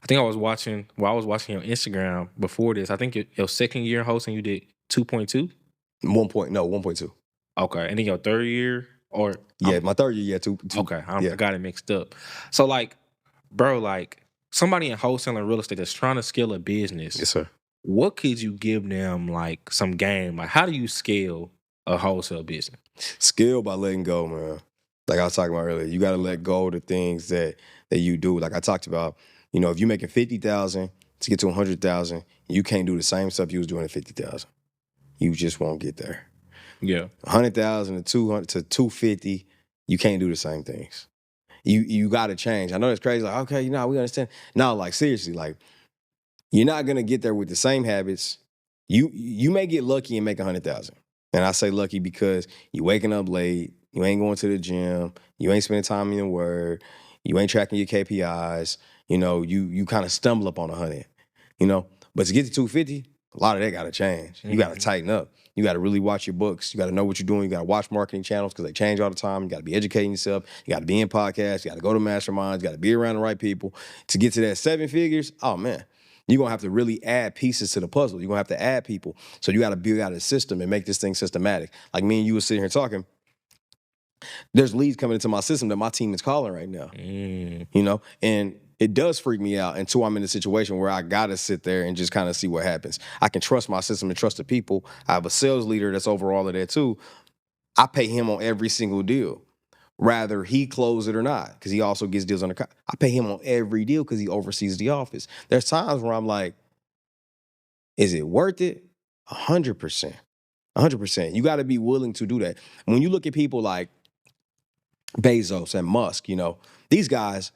I think I was watching. Well, I was watching your Instagram before this. I think your second year hosting, you did 2.2. 1.2. Okay, and then your third year, or Yeah, my third year, yeah, two. okay, I Yeah. got it mixed up. So like, bro, like somebody in wholesaling real estate that's trying to scale a business, Yes, sir. what could you give them like some game? Like, how do you scale a wholesale business? Skill by letting go, man. Like I was talking about earlier, you got to let go of the things that you do. Like I talked about, if you're making 50,000 to get to 100,000, you can't do the same stuff you was doing at 50,000. You just won't get there. Yeah. 100,000 to 200 to 250, you can't do the same things. You got to change. I know it's crazy. Like, okay, we understand. No, like seriously, like you're not gonna get there with the same habits. You may get lucky and make 100,000. And I say lucky because you waking up late, you ain't going to the gym, you ain't spending time in the word, you ain't tracking your KPIs. You kind of stumble up on 100. But to get to 250, a lot of that got to change. You got to tighten up. You got to really watch your books. You got to know what you're doing. You got to watch marketing channels because they change all the time. You got to be educating yourself. You got to be in podcasts. You got to go to masterminds. You got to be around the right people. To get to that 7 figures, oh man, you're going to have to really add pieces to the puzzle. You're going to have to add people. So you got to build out a system and make this thing systematic. Like me and you were sitting here talking. There's leads coming into my system that my team is calling right now. And it does freak me out until I'm in a situation where I gotta sit there and just kind of see what happens. I can trust my system and trust the people. I have a sales leader that's over all of that too. I pay him on every single deal, rather he close it or not, because he also gets deals on the. I pay him on every deal because he oversees the office. There's times where I'm like, is it worth it? 100%. 100%. You got to be willing to do that. When you look at people like Bezos and Musk, these guys,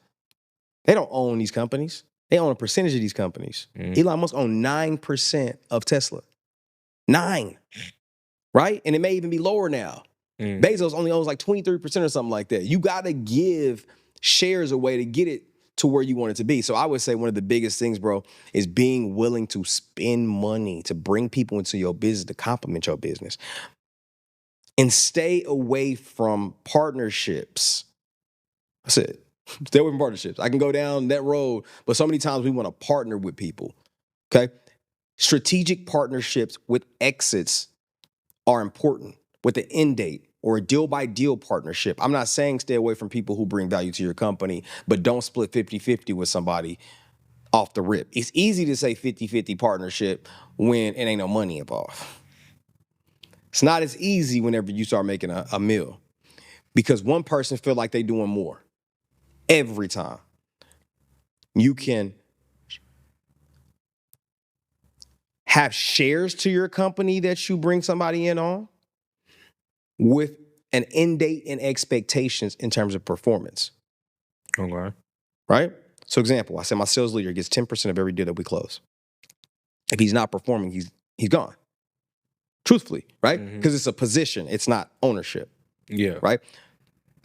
they don't own these companies. They own a percentage of these companies. Elon Musk owns 9% of Tesla. 9, right? And it may even be lower now. Bezos only owns like 23% or something like that. You got to give shares away to get it to where you want it to be. So I would say one of the biggest things, bro, is being willing to spend money to bring people into your business, to complement your business. And stay away from partnerships. That's it. Stay away from partnerships. I can go down that road, but so many times we want to partner with people, okay? Strategic partnerships with exits are important, with the end date or a deal-by-deal partnership. I'm not saying stay away from people who bring value to your company, but don't split 50-50 with somebody off the rip. It's easy to say 50-50 partnership when it ain't no money involved. It's not as easy whenever you start making a meal because one person feel like they doing more. Every time. You can have shares to your company that you bring somebody in on with an end date and expectations in terms of performance. Okay. Right? So example, I said my sales leader gets 10% of every deal that we close. If he's not performing, he's gone. Truthfully, right? Because it's a position, it's not ownership. Yeah. Right?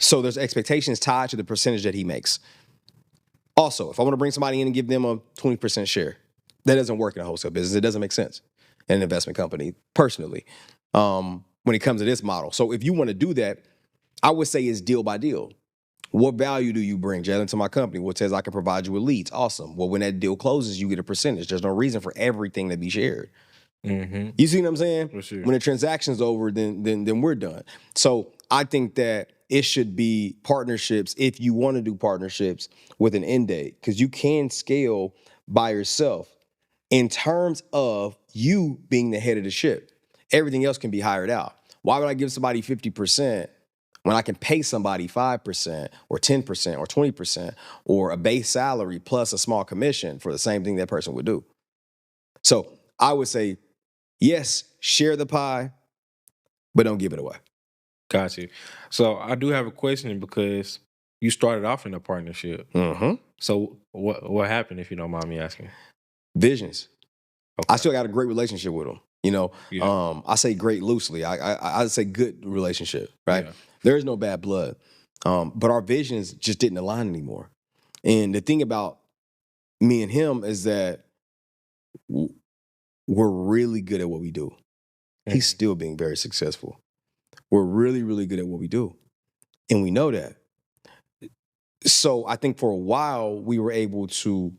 So there's expectations tied to the percentage that he makes. Also, if I want to bring somebody in and give them a 20% share, that doesn't work in a wholesale business. It doesn't make sense in an investment company, personally, when it comes to this model. So if you want to do that, I would say it's deal by deal. What value do you bring, Jalen, to my company? Well, Tez, I can provide you with leads. Awesome. Well, when that deal closes, you get a percentage. There's no reason for everything to be shared. You see what I'm saying? For sure. When the transaction's over, then we're done. So I think that it should be partnerships if you want to do partnerships with an end date, because you can scale by yourself in terms of you being the head of the ship. Everything else can be hired out. Why would I give somebody 50% when I can pay somebody 5% or 10% or 20% or a base salary plus a small commission for the same thing that person would do? So I would say, yes, share the pie, but don't give it away. Got you. So I do have a question because you started off in a partnership. So what happened, if you don't mind me asking? Visions. Okay. I still got a great relationship with them. Yeah. I say great loosely. I say good relationship, right? Yeah. There is no bad blood. But our visions just didn't align anymore. And the thing about me and him is that we're really good at what we do. He's still being very successful. We're really, really good at what we do. And we know that. So I think for a while we were able to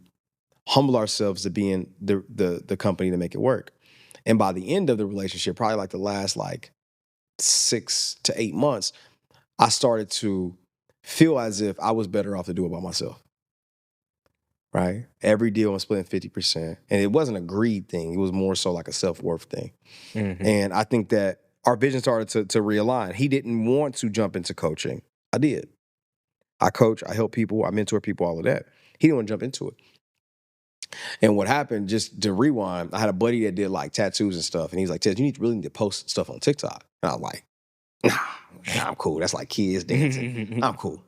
humble ourselves to being the company to make it work. And by the end of the relationship, probably like the last like 6 to 8 months, I started to feel as if I was better off to do it by myself. Right? Every deal I'm splitting 50%. And it wasn't a greed thing. It was more so like a self-worth thing. Mm-hmm. And I think that our vision started to realign. He didn't want to jump into coaching. I did. I coach, I help people, I mentor people, all of that. He didn't want to jump into it. And what happened, just to rewind, I had a buddy that did like tattoos and stuff. And he's like, Ted, you really need to post stuff on TikTok. And I was like, nah, I'm cool. That's like kids dancing. I'm cool.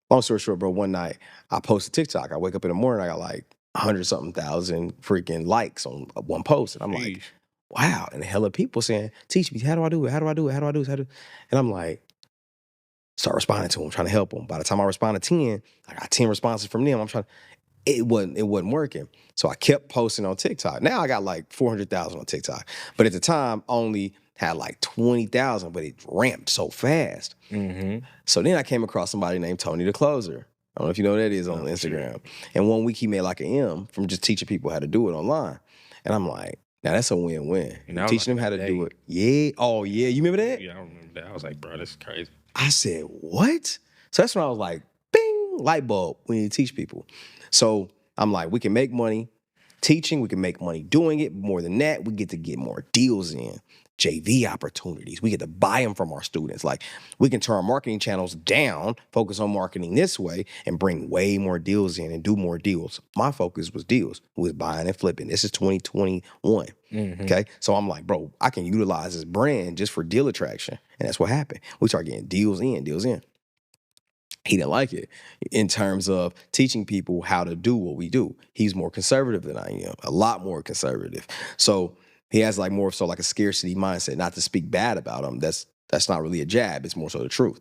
Long story short, bro, one night I posted TikTok. I wake up in the morning, I got like 100 something thousand freaking likes on one post. And I'm like, wow. And a hell of people saying, teach me, how do I do it? How do I do it? How do I do it? How do... And I'm like, start responding to them, trying to help them. By the time I respond to 10, I got 10 responses from them. I'm trying, it wasn't working. So I kept posting on TikTok. Now I got like 400,000 on TikTok. But at the time, I only had like 20,000, but it ramped so fast. Mm-hmm. So then I came across somebody named Tony the Closer. I don't know if you know who that is on Instagram. Sure. And one week he made like an M from just teaching people how to do it online. And I'm like, now that's a win-win. Teaching them how to do it. Yeah. Oh, yeah. You remember that? Yeah, I remember that. I was like, bro, this is crazy. I said, what? So that's when I was like, bing, light bulb. We need to teach people. So I'm like, we can make money teaching. We can make money doing it. More than that, we get to get more deals in. JV opportunities. We get to buy them from our students. Like, we can turn our marketing channels down, focus on marketing this way, and bring way more deals in and do more deals. My focus was deals. It was buying and flipping. This is 2021. Mm-hmm. Okay? So I'm like, bro, I can utilize this brand just for deal attraction. And that's what happened. We started getting deals in. He didn't like it in terms of teaching people how to do what we do. He's more conservative than I am, a lot more conservative. So he has like more so like a scarcity mindset, not to speak bad about him. That's not really a jab. It's more so the truth.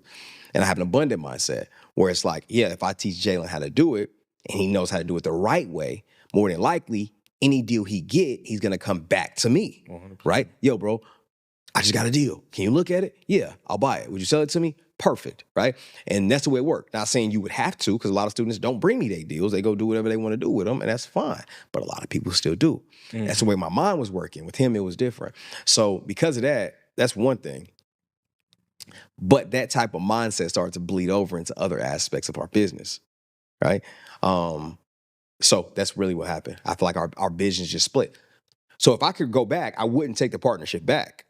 And I have an abundant mindset where it's like, yeah, if I teach Jalen how to do it and he knows how to do it the right way, more than likely, any deal he get, he's going to come back to me, 100%. Right? Yo, bro, I just got a deal. Can you look at it? Yeah, I'll buy it. Would you sell it to me? Perfect, right? And that's the way it worked. Not saying you would have to, because a lot of students don't bring me their deals. They go do whatever they want to do with them, and that's fine. But a lot of people still do. Mm-hmm. That's the way my mind was working. With him, it was different. So because of that, that's one thing. But that type of mindset started to bleed over into other aspects of our business, right? So that's really what happened. I feel like our visions just split. So if I could go back, I wouldn't take the partnership back,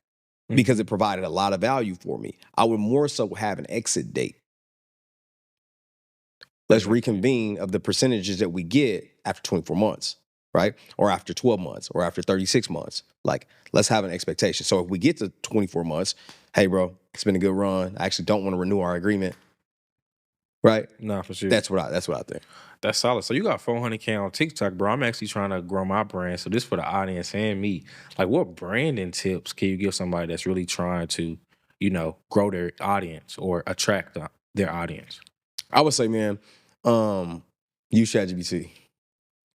because it provided a lot of value for me. I would more so have an exit date. Let's reconvene of the percentages that we get after 24 months, right? Or after 12 months, or after 36 months. Like, let's have an expectation. So if we get to 24 months, hey, bro, it's been a good run. I actually don't want to renew our agreement, right? No, for sure. That's what I think. That's solid. So you got 400K on TikTok, bro. I'm actually trying to grow my brand. So this for the audience and me. Like, what branding tips can you give somebody that's really trying to, grow their audience or attract their audience? I would say, man, use ChatGPT.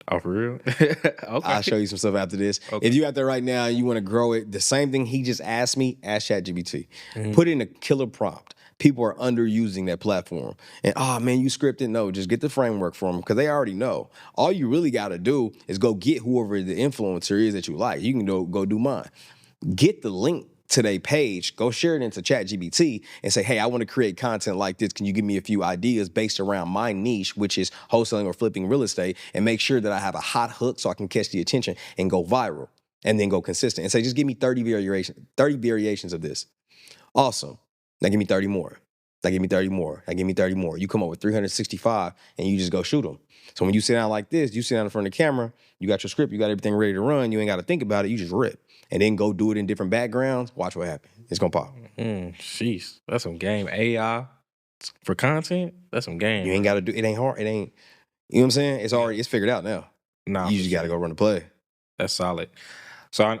Oh, for real? Okay. I'll show you some stuff after this. Okay. If you out there right now and you want to grow it, the same thing he just asked me, ask ChatGPT. Mm-hmm. Put in a killer prompt. People are underusing that platform. And, man, you scripted. No, just get the framework from them, because they already know. All you really got to do is go get whoever the influencer is that you like. You can go do mine. Get the link to their page, go share it into ChatGPT and say, hey, I want to create content like this. Can you give me a few ideas based around my niche, which is wholesaling or flipping real estate, and make sure that I have a hot hook so I can catch the attention and go viral, and then go consistent and say, just give me 30 variations of this. Awesome. Now give me 30 more. Now give me 30 more. Now give me 30 more. You come up with 365 and you just go shoot them. So when you sit down like this, you sit down in front of the camera, you got your script, you got everything ready to run, you ain't got to think about it, you just rip. And then go do it in different backgrounds, watch what happens. It's going to pop. Jeez, that's some game. AI for content, that's some game. You ain't got to do, it ain't hard, it ain't, you know what I'm saying? It's figured out now. Nah, you just got to go run the play. That's solid. So,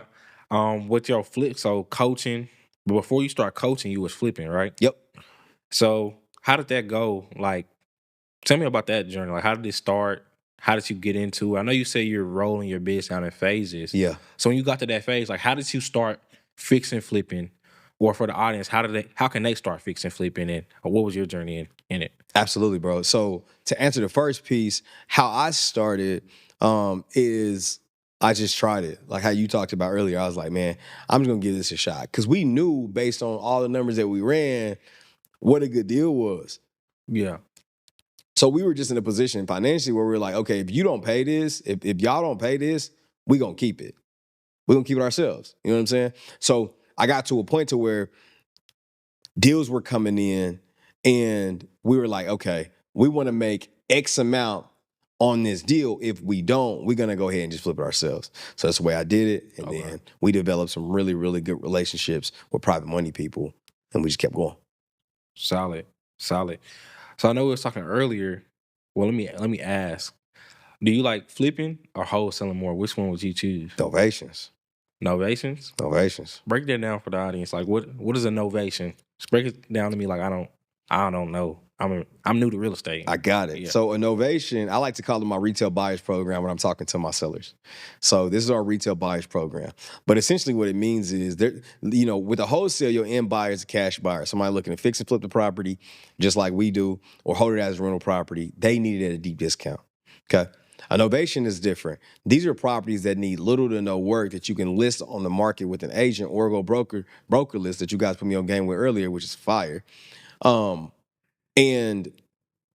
with your flip, so coaching, but before you start coaching, you was flipping, right? Yep. So how did that go? Like, tell me about that journey. Like, how did it start? How did you get into it? I know you say you're rolling your business out in phases. Yeah. So when you got to that phase, like, how did you start fixing flipping? Or for the audience, how can they start fixing flipping it? Or what was your journey in it? Absolutely, bro. So to answer the first piece, how I started is I just tried it. Like how you talked about earlier, I was like, man, I'm just gonna give this a shot because we knew based on all the numbers that we ran what a good deal was. Yeah. So we were just in a position financially where we were like, okay, if you don't pay this, if y'all don't pay this, we gonna keep it. We're gonna keep it ourselves. You know what I'm saying? So I got to a point to where deals were coming in and we were like, okay, we want to make X amount on this deal. If we don't, we're gonna go ahead and just flip it ourselves. So that's the way I did it. And then we developed some really, really good relationships with private money people, and we just kept going. Solid. So I know we was talking earlier. Well, let me ask. Do you like flipping or wholesaling more? Which one would you choose? Novations. Novations? Novations. Break that down for the audience. Like what is a novation? Just break it down to me like I don't know. I'm new to real estate. I got it. Yeah. So a novation, I like to call it my retail buyers program when I'm talking to my sellers. So this is our retail buyers program. But essentially what it means is there, you know, with a wholesale, your end buyer is a cash buyer. Somebody looking to fix and flip the property just like we do, or hold it as rental property. They need it at a deep discount. Okay. A novation is different. These are properties that need little to no work that you can list on the market with an agent or go broker list that you guys put me on game with earlier, which is fire. And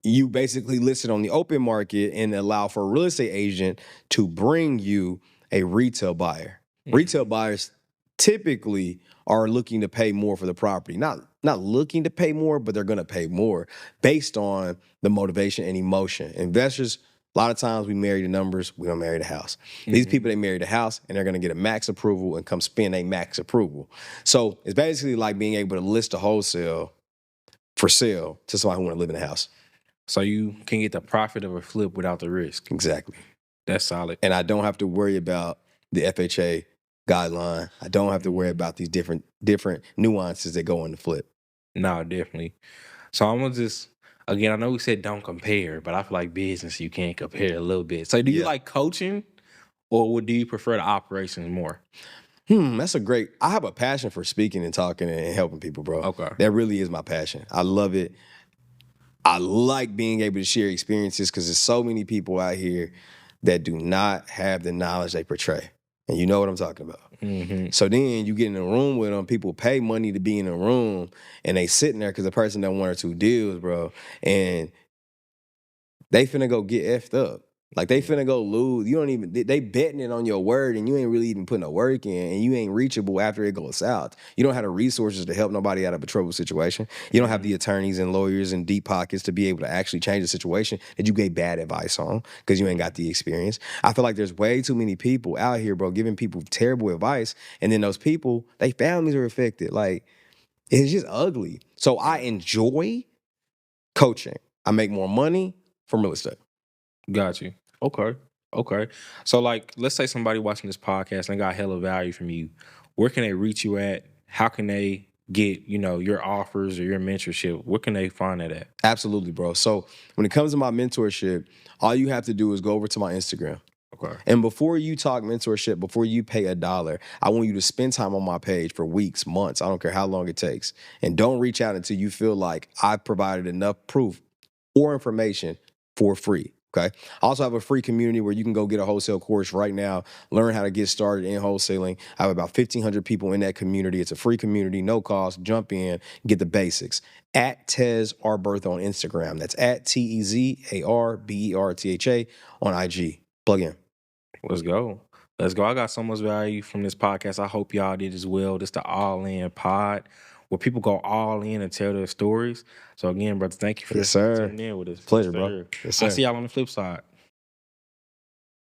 you basically list it on the open market and allow for a real estate agent to bring you a retail buyer. Mm-hmm. Retail buyers typically are looking to pay more for the property. Not looking to pay more, but they're going to pay more based on the motivation and emotion. Investors, a lot of times we marry the numbers, we don't marry the house. Mm-hmm. These people, they marry the house and they're going to get a max approval and come spend a max approval. So it's basically like being able to list a wholesale for sale to somebody who want to live in a house. So you can get the profit of a flip without the risk. Exactly. That's solid. And I don't have to worry about the FHA guideline. I don't have to worry about these different nuances that go on the flip. No, definitely. So I'm gonna just, again, I know we said don't compare, but I feel like business you can't compare a little bit. So do you like coaching, or do you prefer the operations more? That's I have a passion for speaking and talking and helping people, bro. Okay. That really is my passion. I love it. I like being able to share experiences because there's so many people out here that do not have the knowledge they portray. And you know what I'm talking about. Mm-hmm. So then you get in a room with them, people pay money to be in a room, and they sitting there because the person done 1 or 2 deals, bro, and they finna go get effed up. Like they finna go lose. You don't even, they betting it on your word and you ain't really even putting no work in and you ain't reachable after it goes south. You don't have the resources to help nobody out of a troubled situation. You don't have the attorneys and lawyers and deep pockets to be able to actually change the situation that you gave bad advice on because you ain't got the experience. I feel like there's way too many people out here, bro, giving people terrible advice. And then those people, their families are affected. Like it's just ugly. So I enjoy coaching. I make more money from real estate. Got you. Okay. So like, let's say somebody watching this podcast and got hella value from you. Where can they reach you at? How can they get, your offers or your mentorship? Where can they find that at? Absolutely, bro. So when it comes to my mentorship, all you have to do is go over to my Instagram. Okay. And before you talk mentorship, before you pay $1, I want you to spend time on my page for weeks, months. I don't care how long it takes. And don't reach out until you feel like I've provided enough proof or information for free. Okay. I also have a free community where you can go get a wholesale course right now, learn how to get started in wholesaling. I have about 1,500 people in that community. It's a free community, no cost. Jump in, get the basics. At Tez Arbertha on Instagram. That's at TezArbertha on IG. Plug in. Let's go. I got so much value from this podcast. I hope y'all did as well. This the All In Pod, where people go all in and tell their stories. So again, brother, thank you for tuning in with us. Pleasure, bro. Yes, sir. I'll see y'all on the flip side.